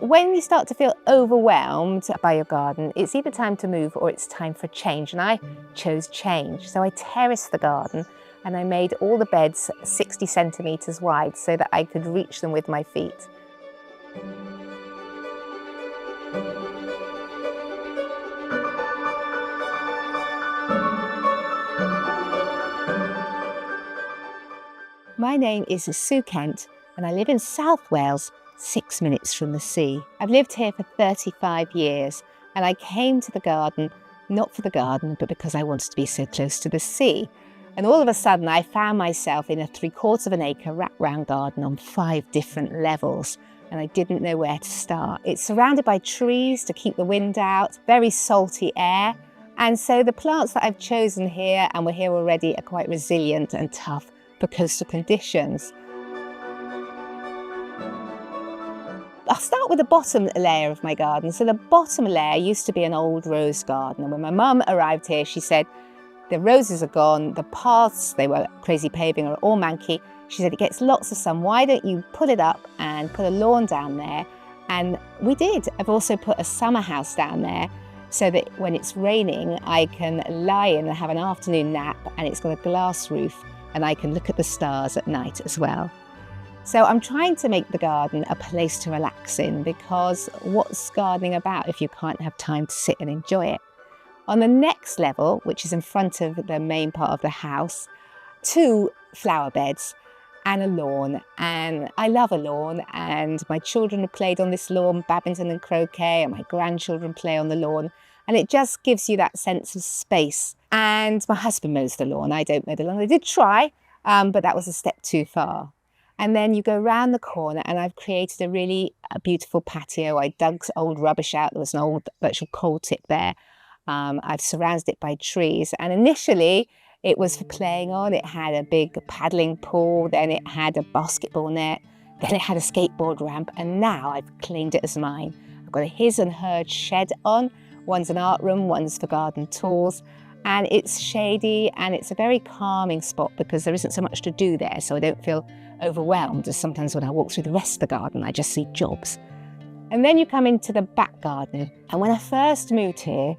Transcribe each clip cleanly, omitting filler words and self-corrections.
when you start to feel overwhelmed by your garden, it's either time to move or it's time for change. And I chose change. So I terraced the garden and I made all the beds 60 centimetres wide so that I could reach them with my feet. My name is Sue Kent and I live in South Wales, 6 minutes from the sea. I've lived here for 35 years and I came to the garden, not for the garden, but because I wanted to be so close to the sea. And all of a sudden I found myself in a 3/4 of an acre wrap-round garden on 5 different levels and I didn't know where to start. It's surrounded by trees to keep the wind out, very salty air. And so the plants that I've chosen here, and were here already, are quite resilient and tough for coastal conditions. I'll start with the bottom layer of my garden. So the bottom layer used to be an old rose garden. And when my mum arrived here, she said, the roses are gone, the paths, they were crazy paving, are all manky. She said, it gets lots of sun. Why don't you pull it up and put a lawn down there? And we did. I've also put a summer house down there so that when it's raining, I can lie in and have an afternoon nap, and it's got a glass roof and I can look at the stars at night as well. So I'm trying to make the garden a place to relax in, because what's gardening about if you can't have time to sit and enjoy it? On the next level, which is in front of the main part of the house, 2 flower beds and a lawn. And I love a lawn, and my children have played on this lawn, badminton and croquet, and my grandchildren play on the lawn. And it just gives you that sense of space. And my husband mows the lawn. I don't mow the lawn. I did try, but that was a step too far. And then you go round the corner and I've created a really beautiful patio. I dug old rubbish out. There was an old virtual coal tip there. I've surrounded it by trees. And initially it was for playing on. It had a big paddling pool. Then it had a basketball net. Then it had a skateboard ramp. And now I've claimed it as mine. I've got a his and hers shed on. One's an art room, one's for garden tools. And it's shady and it's a very calming spot because there isn't so much to do there. So I don't feel overwhelmed as sometimes when I walk through the rest of the garden, I just see jobs. And then you come into the back garden. And when I first moved here,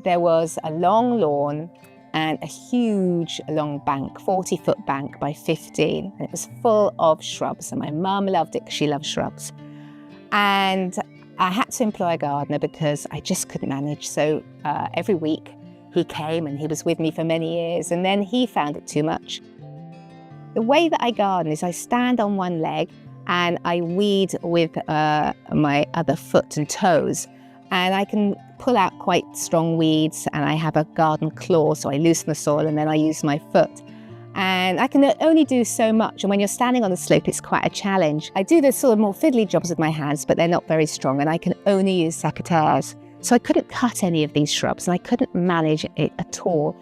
there was a long lawn and a huge long bank, 40-foot bank by 15. And it was full of shrubs. And my mum loved it because she loves shrubs. And I had to employ a gardener because I just couldn't manage. So every week, he came and he was with me for many years, and then he found it too much. The way that I garden is I stand on one leg and I weed with my other foot and toes, and I can pull out quite strong weeds, and I have a garden claw, so I loosen the soil and then I use my foot. And I can only do so much, and when you're standing on the slope, it's quite a challenge. I do the sort of more fiddly jobs with my hands, but they're not very strong, and I can only use secateurs. So I couldn't cut any of these shrubs and I couldn't manage it at all.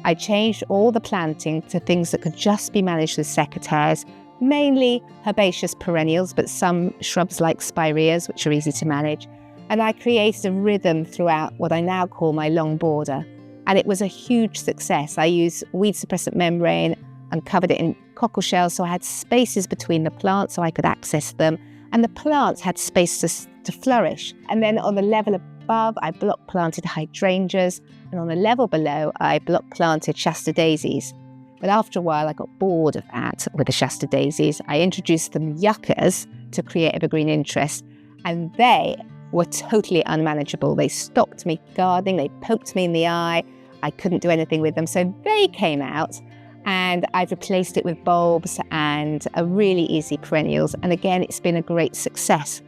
I changed all the planting to things that could just be managed with secateurs, mainly herbaceous perennials, but some shrubs like spireas, which are easy to manage. And I created a rhythm throughout what I now call my long border. And it was a huge success. I used weed suppressant membrane and covered it in cockle shells, so I had spaces between the plants so I could access them. And the plants had space to flourish. And then on the level above, I block planted hydrangeas, and on the level below, I block planted Shasta daisies. But after a while, I got bored of that with the Shasta daisies. I introduced them yuccas to create evergreen interest, and they were totally unmanageable. They stopped me gardening, they poked me in the eye, I couldn't do anything with them. So they came out, and I've replaced it with bulbs and a really easy perennials. And again, it's been a great success.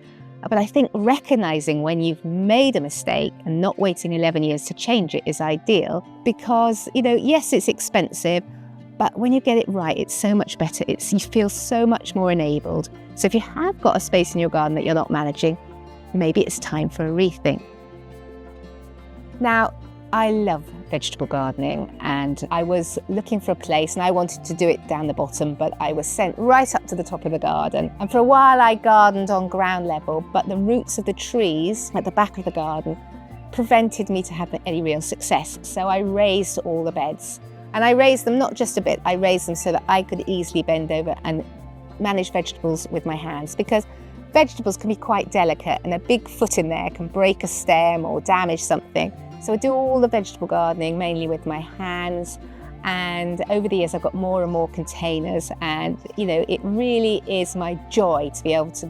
But I think recognizing when you've made a mistake and not waiting 11 years to change it is ideal, because, yes, it's expensive, but when you get it right, it's so much better. You feel so much more enabled. So if you have got a space in your garden that you're not managing, maybe it's time for a rethink. Now, I love vegetable gardening, and I was looking for a place, and I wanted to do it down the bottom, but I was sent right up to the top of the garden. And for a while I gardened on ground level, but the roots of the trees at the back of the garden prevented me to have any real success. So I raised all the beds, and I raised them not just a bit, I raised them so that I could easily bend over and manage vegetables with my hands, because Vegetables can be quite delicate, and a big foot in there can break a stem or damage something. So I do all the vegetable gardening mainly with my hands, and over the years I've got more and more containers, and it really is my joy to be able to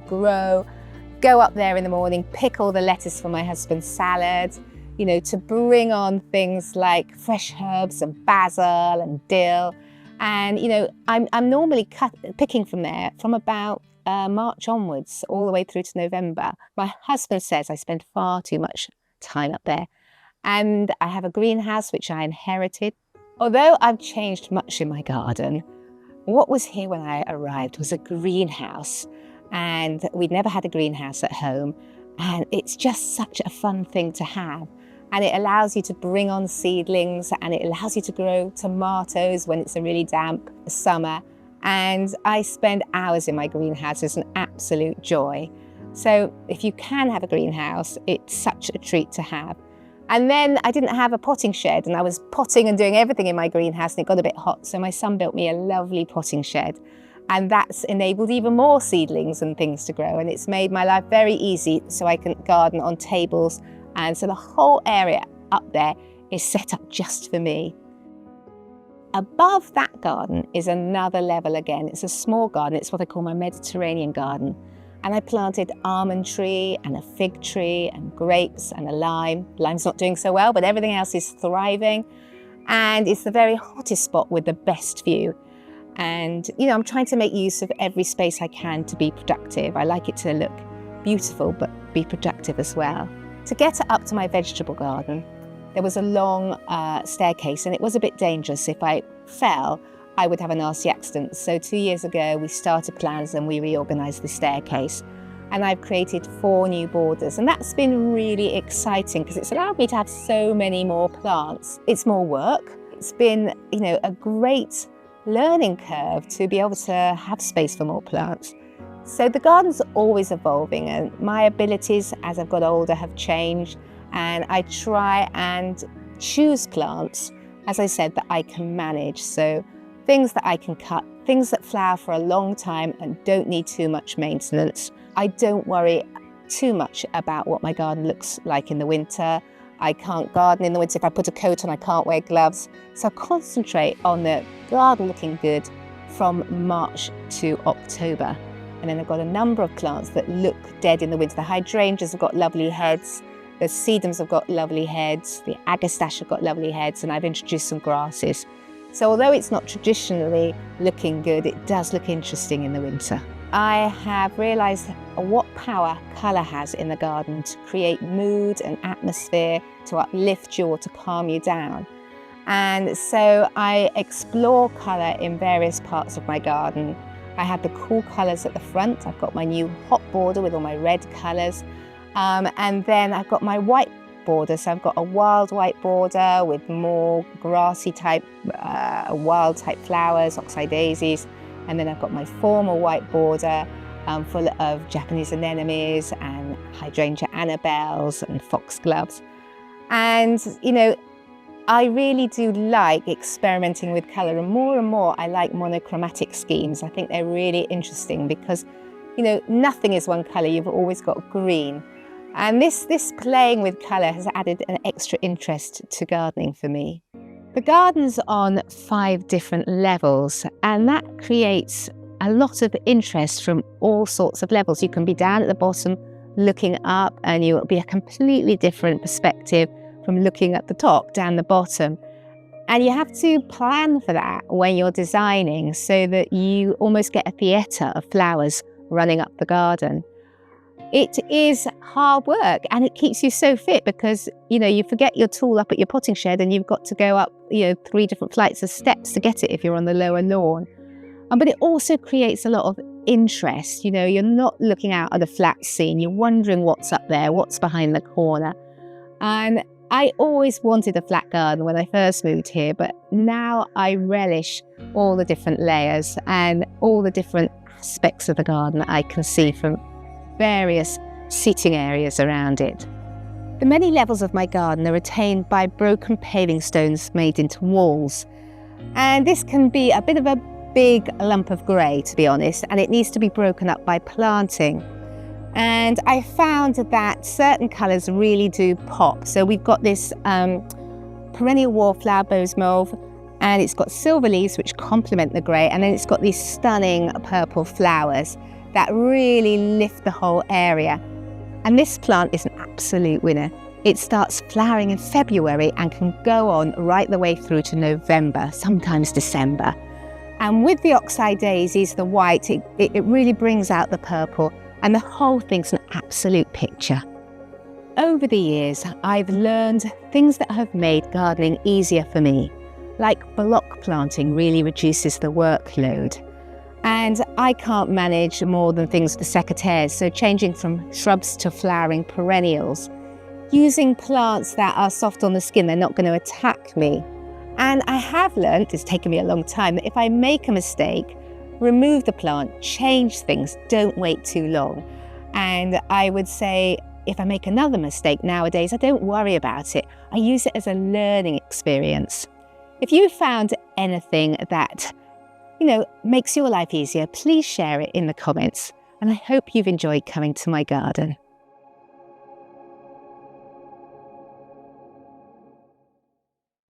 go up there in the morning, pick all the lettuce for my husband's salad, to bring on things like fresh herbs and basil and dill. And I'm normally picking from there from about March onwards, all the way through to November. My husband says I spend far too much time up there. And I have a greenhouse which I inherited. Although I've changed much in my garden, what was here when I arrived was a greenhouse. And we'd never had a greenhouse at home. And it's just such a fun thing to have. And it allows you to bring on seedlings, and it allows you to grow tomatoes when it's a really damp summer. And I spend hours in my greenhouse. It's an absolute joy. So if you can have a greenhouse, it's such a treat to have. And then I didn't have a potting shed, and I was potting and doing everything in my greenhouse, and it got a bit hot. So my son built me a lovely potting shed, and that's enabled even more seedlings and things to grow. And it's made my life very easy, so I can garden on tables. And so the whole area up there is set up just for me. Above that garden is another level again. It's a small garden. It's what I call my Mediterranean garden. And I planted almond tree and a fig tree and grapes and a lime. Lime's not doing so well, but everything else is thriving. And it's the very hottest spot with the best view. And, I'm trying to make use of every space I can to be productive. I like it to look beautiful, but be productive as well. To get up to my vegetable garden, there was a long staircase, and it was a bit dangerous. If I fell, I would have a nasty accident. So 2 years ago, we started plans and we reorganised the staircase. And I've created 4 new borders. And that's been really exciting because it's allowed me to have so many more plants. It's more work. It's been, a great learning curve to be able to have space for more plants. So the garden's always evolving, and my abilities as I've got older have changed. And I try and choose plants, as I said, that I can manage. So things that I can cut, things that flower for a long time and don't need too much maintenance. I don't worry too much about what my garden looks like in the winter. I can't garden in the winter. If I put a coat on, I can't wear gloves. So I concentrate on the garden looking good from March to October. And then I've got a number of plants that look dead in the winter. The hydrangeas have got lovely heads. The sedums have got lovely heads. The agastache have got lovely heads. And I've introduced some grasses. So although it's not traditionally looking good, it does look interesting in the winter. I have realised what power colour has in the garden to create mood and atmosphere, to uplift you or to calm you down. And so I explore colour in various parts of my garden. I have the cool colours at the front. I've got my new hot border with all my red colours. And then I've got my white border. So I've got a wild white border with more grassy type, wild type flowers, oxeye daisies. And then I've got my formal white border full of Japanese anemones and hydrangea annabelles and foxgloves. And, I really do like experimenting with colour, and more I like monochromatic schemes. I think they're really interesting because, nothing is one colour. You've always got green. And this playing with colour has added an extra interest to gardening for me. The garden's on 5 different levels, and that creates a lot of interest from all sorts of levels. You can be down at the bottom looking up, and you'll be a completely different perspective from looking at the top down the bottom. And you have to plan for that when you're designing so that you almost get a theatre of flowers running up the garden. It is hard work, and it keeps you so fit because, you forget your tool up at your potting shed and you've got to go up, 3 different flights of steps to get it if you're on the lower lawn. But it also creates a lot of interest. You're not looking out at a flat scene. You're wondering what's up there, what's behind the corner. And I always wanted a flat garden when I first moved here, but now I relish all the different layers and all the different aspects of the garden I can see from various seating areas around it. The many levels of my garden are retained by broken paving stones made into walls. And this can be a bit of a big lump of grey, to be honest, and it needs to be broken up by planting. And I found that certain colours really do pop. So we've got this perennial wallflower, Bose mauve, and it's got silver leaves which complement the grey, and then it's got these stunning purple flowers that really lift the whole area. And this plant is an absolute winner. It starts flowering in February and can go on right the way through to November, sometimes December. And with the oxeye daisies, the white, it really brings out the purple, and the whole thing's an absolute picture. Over the years, I've learned things that have made gardening easier for me, like block planting really reduces the workload. And I can't manage more than things for secateurs, so changing from shrubs to flowering perennials. Using plants that are soft on the skin, they're not going to attack me. And I have learned, it's taken me a long time, that if I make a mistake, remove the plant, change things, don't wait too long. And I would say, if I make another mistake nowadays, I don't worry about it. I use it as a learning experience. If you found anything that, makes your life easier, please share it in the comments. And I hope you've enjoyed coming to my garden.